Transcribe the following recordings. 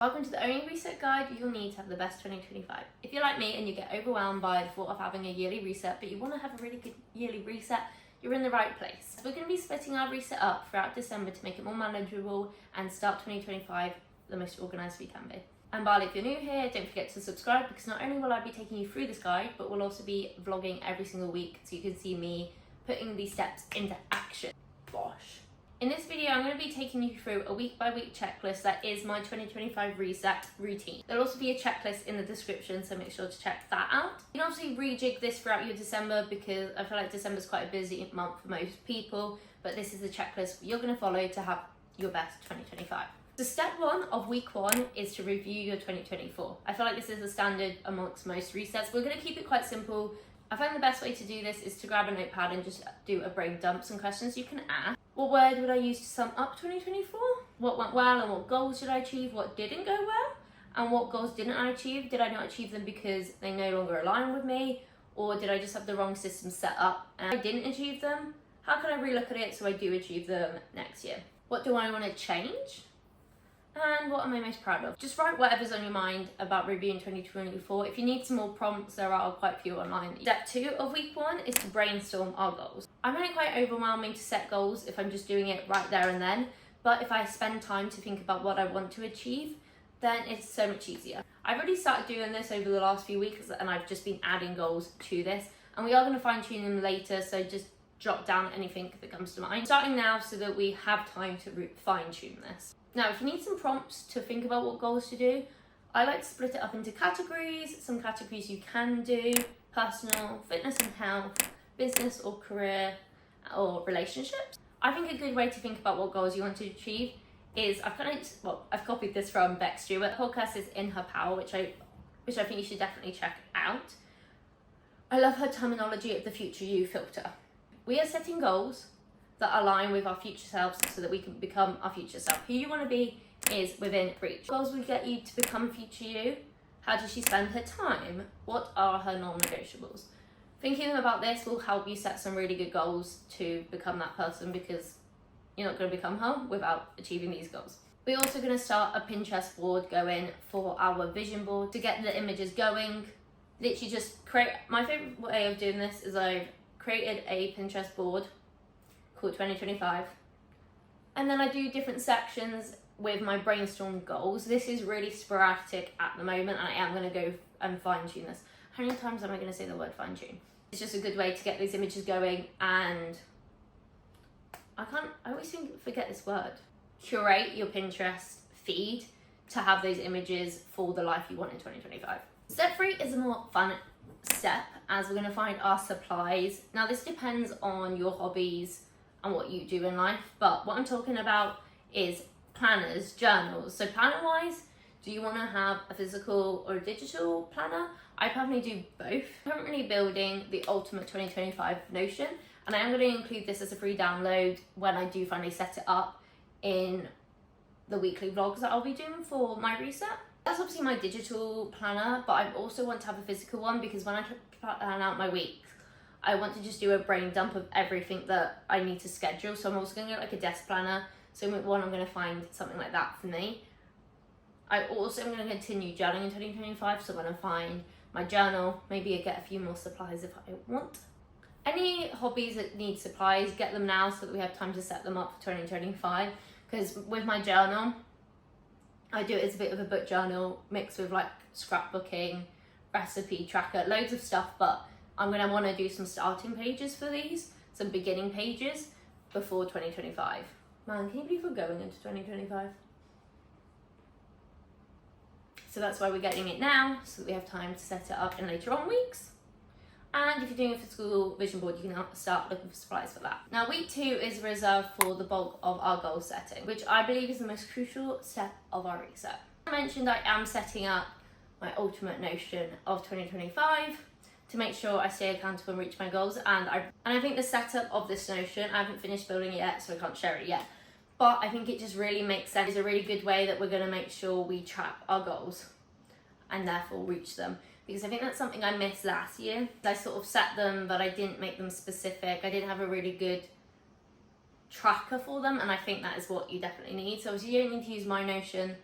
Welcome to the only reset guide you'll need to have the best 2025. If you're like me and you get overwhelmed by the thought of having a yearly reset, but you want to have a really good yearly reset, you're in the right place. We're going to be splitting our reset up throughout December to make it more manageable and start 2025 the most organised we can be. And Barley, if you're new here, don't forget to subscribe, because not only will I be taking you through this guide, but we'll also be vlogging every single week so you can see me putting these steps into action. Bosh. In this video, I'm going to be taking you through a week-by-week checklist that is my 2025 reset routine. There'll also be a checklist in the description, so make sure to check that out. You can obviously rejig this throughout your December, because I feel like December is quite a busy month for most people, but this is the checklist you're going to follow to have your best 2025. So step one of week one is to review your 2024. I feel like this is a standard amongst most resets. We're going to keep it quite simple. I find the best way to do this is to grab a notepad and just do a brain dump, some questions you can ask. What word would I use to sum up 2024? What went well and what goals did I achieve? What didn't go well? And what goals didn't I achieve? Did I not achieve them because they no longer align with me? Or did I just have the wrong system set up and I didn't achieve them? How can I relook at it so I do achieve them next year? What do I want to change? And what am I most proud of? Just write whatever's on your mind about reviewing 2024. If you need some more prompts, there are quite a few online. Step two of week one is to brainstorm our goals. I find it quite overwhelming to set goals if I'm just doing it right there and then, but if I spend time to think about what I want to achieve, then it's so much easier. I've already started doing this over the last few weeks, and I've just been adding goals to this, and we are going to fine tune them later, so just jot down anything that comes to mind. Starting now so that we have time to fine tune this. Now, if you need some prompts to think about what goals to do, I like to split it up into categories. Some categories you can do: personal, fitness and health, business or career, or relationships. I think a good way to think about what goals you want to achieve is, I've copied this from Beck Stewart. The podcast is In Her Power, which I think you should definitely check out. I love her terminology of the future you filter. We are setting goals that align with our future selves so that we can become our future self. Who you want to be is within reach. Goals will get you to become future you. How does she spend her time? What are her non-negotiables? Thinking about this will help you set some really good goals to become that person, because you're not going to become her without achieving these goals. We're also going to start a Pinterest board going for our vision board to get the images going. Literally just create, my favorite way of doing this is I've created a Pinterest board called 2025, and then I do different sections with my brainstorm goals. This is really sporadic at the moment, and I am going to go and fine tune this. How many times am I going to say the word fine tune? It's just a good way to get these images going, and I always forget this word. Curate your Pinterest feed to have those images for the life you want in 2025. Step three is a more fun step, as we're going to find our supplies. Now, this depends on your hobbies and what you do in life, but what I'm talking about is planners, journals. So planner wise, do you want to have a physical or a digital planner? I probably do both. I'm currently building the ultimate 2025 Notion, and I am going to include this as a free download when I do finally set it up in the weekly vlogs that I'll be doing for my reset. That's obviously my digital planner, but I also want to have a physical one, because when I plan out my week, I want to just do a brain dump of everything that I need to schedule. So I'm also going to get like a desk planner. So I'm going to find something like that for me. I also am going to continue journaling in 2025. So I'm going to find my journal, maybe I get a few more supplies if I want. Any hobbies that need supplies, get them now so that we have time to set them up for 2025. Because with my journal, I do it as a bit of a book journal mixed with like scrapbooking, recipe tracker, loads of stuff, but I'm going to want to do some starting pages for these, some beginning pages before 2025. Man, can you believe we're going into 2025? So that's why we're getting it now, so that we have time to set it up in later on weeks. And if you're doing a physical vision board, you can start looking for supplies for that. Now, week two is reserved for the bulk of our goal setting, which I believe is the most crucial step of our reset. I mentioned I am setting up my ultimate Notion of 2025 to make sure I stay accountable and reach my goals. And I think the setup of this Notion, I haven't finished building it yet, so I can't share it yet. But I think it just really makes sense. It's a really good way that we're going to make sure we track our goals and therefore reach them. Because I think that's something I missed last year. I sort of set them, but I didn't make them specific. I didn't have a really good tracker for them, and I think that is what you definitely need. So obviously you don't need to use my Notion,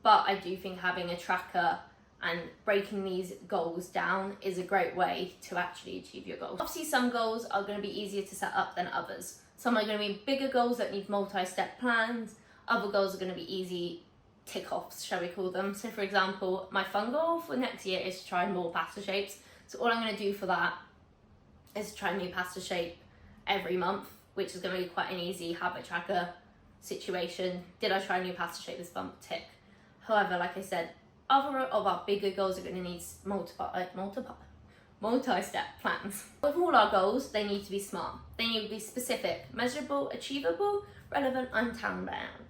but I do think having a tracker and breaking these goals down is a great way to actually achieve your goals. Obviously, some goals are going to be easier to set up than others. Some are going to be bigger goals that need multi-step plans. Other goals are going to be easy tick-offs, shall we call them. So for example, my fun goal for next year is to try more pasta shapes. So all I'm going to do for that is try a new pasta shape every month, which is going to be quite an easy habit tracker situation. Did I try a new pasta shape this month? Tick. However, like I said, other of our bigger goals are going to need multi-step plans. With all our goals, they need to be smart. They need to be specific, measurable, achievable, relevant, and time-bound.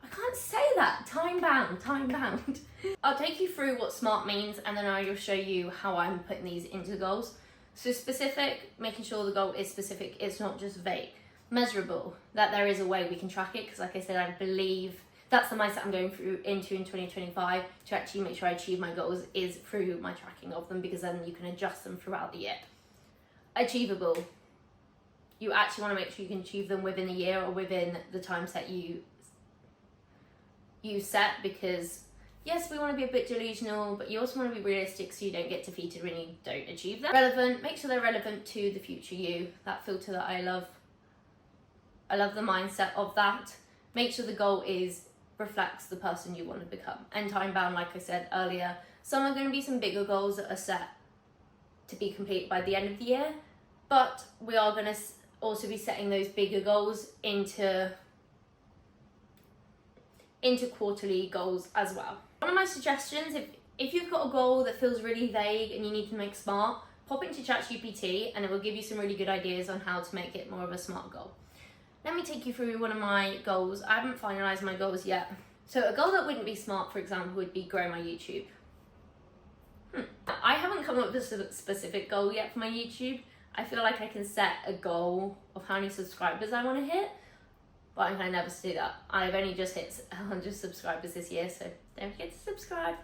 I can't say that. Time-bound. I'll take you through what SMART means, and then I will show you how I'm putting these into goals. So specific, making sure the goal is specific, it's not just vague. Measurable, that there is a way we can track it, because like I said, I believe that's the mindset I'm going into in 2025 to actually make sure I achieve my goals, is through my tracking of them, because then you can adjust them throughout the year. Achievable, you actually want to make sure you can achieve them within a year or within the time set you set, because yes, we want to be a bit delusional, but you also want to be realistic so you don't get defeated when you don't achieve them. Relevant, make sure they're relevant to the future you, that filter that I love. I love the mindset of that. Make sure the goal reflects the person you want to become. And time bound, like I said earlier, some are going to be some bigger goals that are set to be complete by the end of the year, but we are going to also be setting those bigger goals into quarterly goals as well. One of my suggestions, if you've got a goal that feels really vague and you need to make SMART, pop into ChatGPT and it will give you some really good ideas on how to make it more of a SMART goal. Let me take you through one of my goals. I haven't finalised my goals yet. So a goal that wouldn't be SMART, for example, would be grow my YouTube. I haven't come up with a specific goal yet for my YouTube. I feel like I can set a goal of how many subscribers I want to hit, but I'm going to never do that. I've only just hit 100 subscribers this year, so don't forget to subscribe.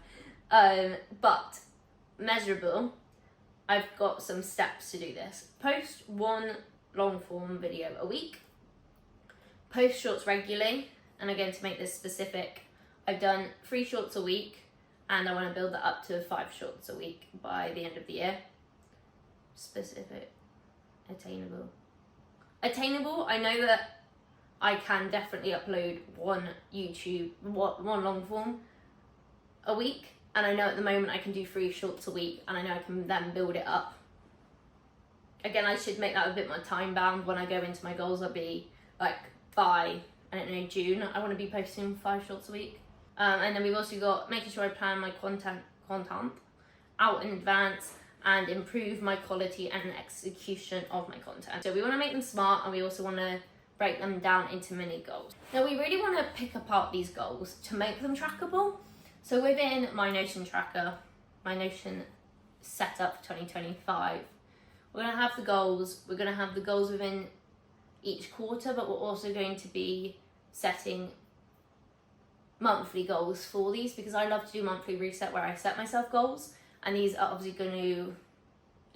But measurable, I've got some steps to do this. Post one long form video a week. Post shorts regularly, and again, to make this specific, I've done 3 shorts a week, and I want to build that up to 5 shorts a week by the end of the year. Specific, attainable. Attainable, I know that I can definitely upload one long form a week, and I know at the moment I can do 3 shorts a week, and I know I can then build it up. Again, I should make that a bit more time bound. When I go into my goals, I'll be like, by, I don't know, June, I want to be posting 5 shorts a week. And then we've also got making sure I plan my content out in advance and improve my quality and execution of my content. So we want to make them SMART, and we also want to break them down into mini goals. Now we really want to pick apart these goals to make them trackable. So within my Notion tracker, my Notion setup for 2025, we're going to have the goals. We're going to have the goals within each quarter, but we're also going to be setting monthly goals for these, because I love to do monthly reset where I set myself goals, and these are obviously going to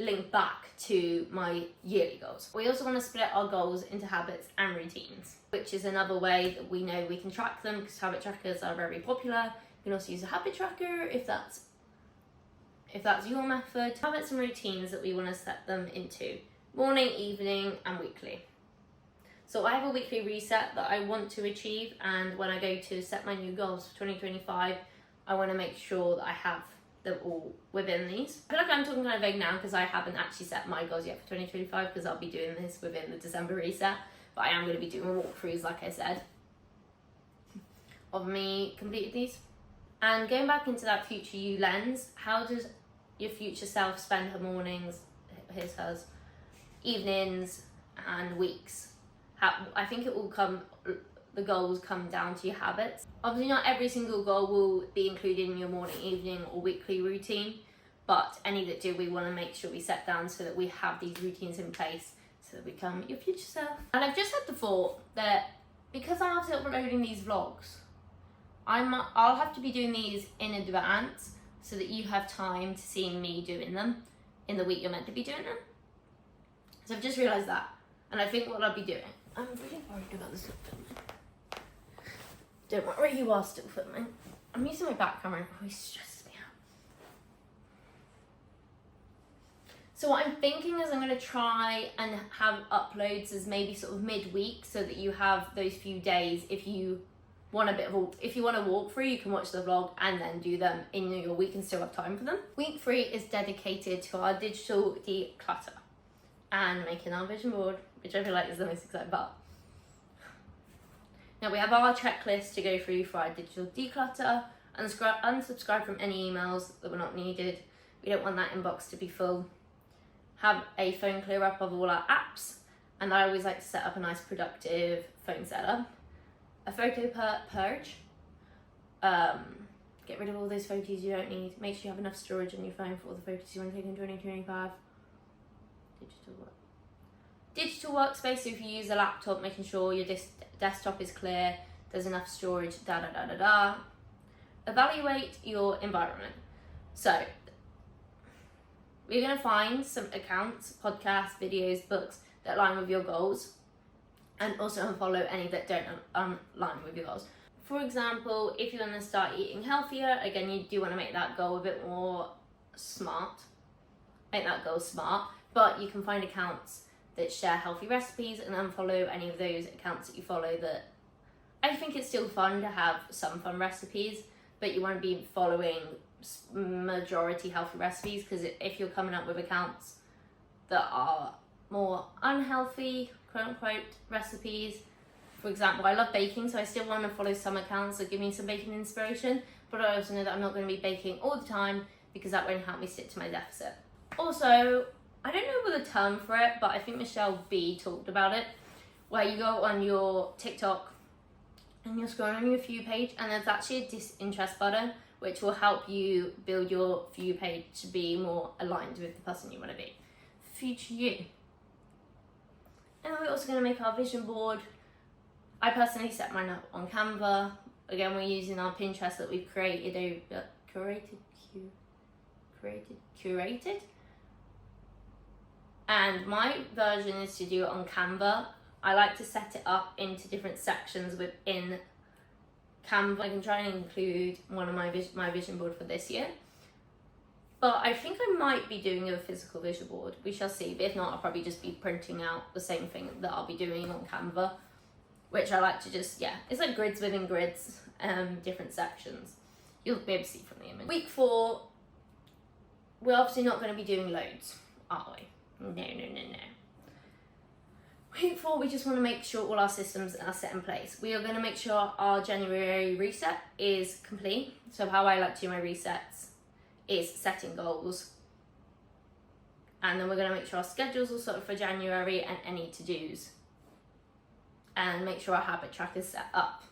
link back to my yearly goals. We also want to split our goals into habits and routines, which is another way that we know we can track them, because habit trackers are very popular. You can also use a habit tracker if that's your method. Habits and routines that we want to set them into: morning, evening, and weekly. So I have a weekly reset that I want to achieve, and when I go to set my new goals for 2025, I want to make sure that I have them all within these. I feel like I'm talking kind of vague now because I haven't actually set my goals yet for 2025, because I'll be doing this within the December reset, but I am going to be doing walkthroughs, like I said, of me completing these. And going back into that future you lens, how does your future self spend her mornings, hers, evenings, and weeks? I think the goals come down to your habits. Obviously not every single goal will be included in your morning, evening, or weekly routine, but any that do, we want to make sure we set down so that we have these routines in place so that we become your future self. And I've just had the thought that because I'm obviously uploading these vlogs, I'll have to be doing these in advance so that you have time to see me doing them in the week you're meant to be doing them. So I've just realised that, and I think what I'll be doing, I'm really worried about this not filming. Don't worry, you are still filming. I'm using my back camera and it always stresses me out. So what I'm thinking is I'm going to try and have uploads as maybe sort of midweek, so that you have those few days. If you want if you want to walk through, you can watch the vlog and then do them in your week and still have time for them. Week 3 is dedicated to our digital declutter and making our vision board, which I feel like is the most exciting part. Now we have our checklist to go through for our digital declutter, unsubscribe from any emails that were not needed. We don't want that inbox to be full. Have a phone clear up of all our apps, and I always like to set up a nice productive phone setup. A photo purge. Get rid of all those photos you don't need. Make sure you have enough storage on your phone for all the photos you want to take in 2025. Digital workspace, so if you use a laptop, making sure your desktop is clear, there's enough storage, Evaluate your environment. So, we're going to find some accounts, podcasts, videos, books that align with your goals, and also unfollow any that don't align with your goals. For example, if you want to start eating healthier, again, you do want to make that goal a bit more smart. Make that goal smart, but you can find accounts that share healthy recipes and unfollow any of those accounts that you follow that I think it's still fun to have some fun recipes, but you want to be following majority healthy recipes, because if you're coming up with accounts that are more unhealthy, quote unquote, recipes. For example, I love baking, so I still want to follow some accounts that give me some baking inspiration, but I also know that I'm not going to be baking all the time, because that won't help me stick to my deficit. Also, I don't know the term for it, but I think Michelle B talked about it, where you go on your TikTok and you're scrolling on your For You page, and there's actually a disinterest button, which will help you build your For You page to be more aligned with the person you want to be. Future you. And we're also going to make our vision board. I personally set mine up on Canva. Again, we're using our Pinterest that we've created. And my version is to do it on Canva. I like to set it up into different sections within Canva. I can try and include one of my vision board for this year. But I think I might be doing a physical vision board. We shall see. But if not, I'll probably just be printing out the same thing that I'll be doing on Canva, which I like to just, it's like grids within grids, different sections. You'll be able to see from the image. Week 4, we're obviously not going to be doing loads, are we? No. Week 4, we just want to make sure all our systems are set in place. We are going to make sure our January reset is complete. So how I like to do my resets is setting goals. And then we're going to make sure our schedules are sorted for January and any to-dos. And make sure our habit tracker is set up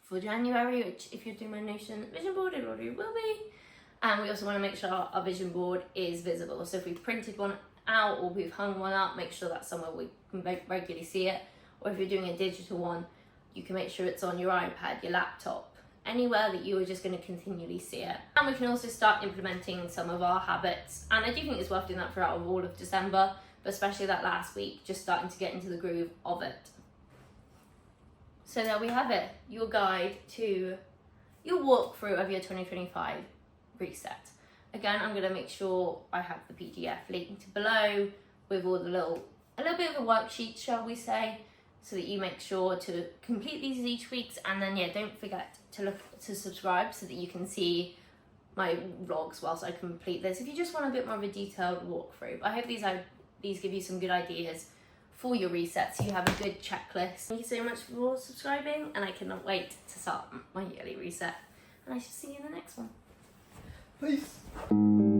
for January, which if you're doing my Notion vision board, it already will be. And we also want to make sure our vision board is visible. So if we've printed one out or we've hung one up, make sure that's somewhere we can regularly see it. Or if you're doing a digital one, you can make sure it's on your iPad, your laptop, anywhere that you are just going to continually see it. And we can also start implementing some of our habits. And I do think it's worth doing that throughout all of December, but especially that last week, just starting to get into the groove of it. So there we have it, your guide to your walkthrough of your 2025 reset. Again, I'm going to make sure I have the PDF linked below with all the a little bit of a worksheet, shall we say, so that you make sure to complete these each week. And then, don't forget to subscribe so that you can see my vlogs whilst I complete this. If you just want a bit more of a detailed walkthrough, I hope these give you some good ideas for your resets, so you have a good checklist. Thank you so much for subscribing, and I cannot wait to start my yearly reset. And I shall see you in the next one. Peace.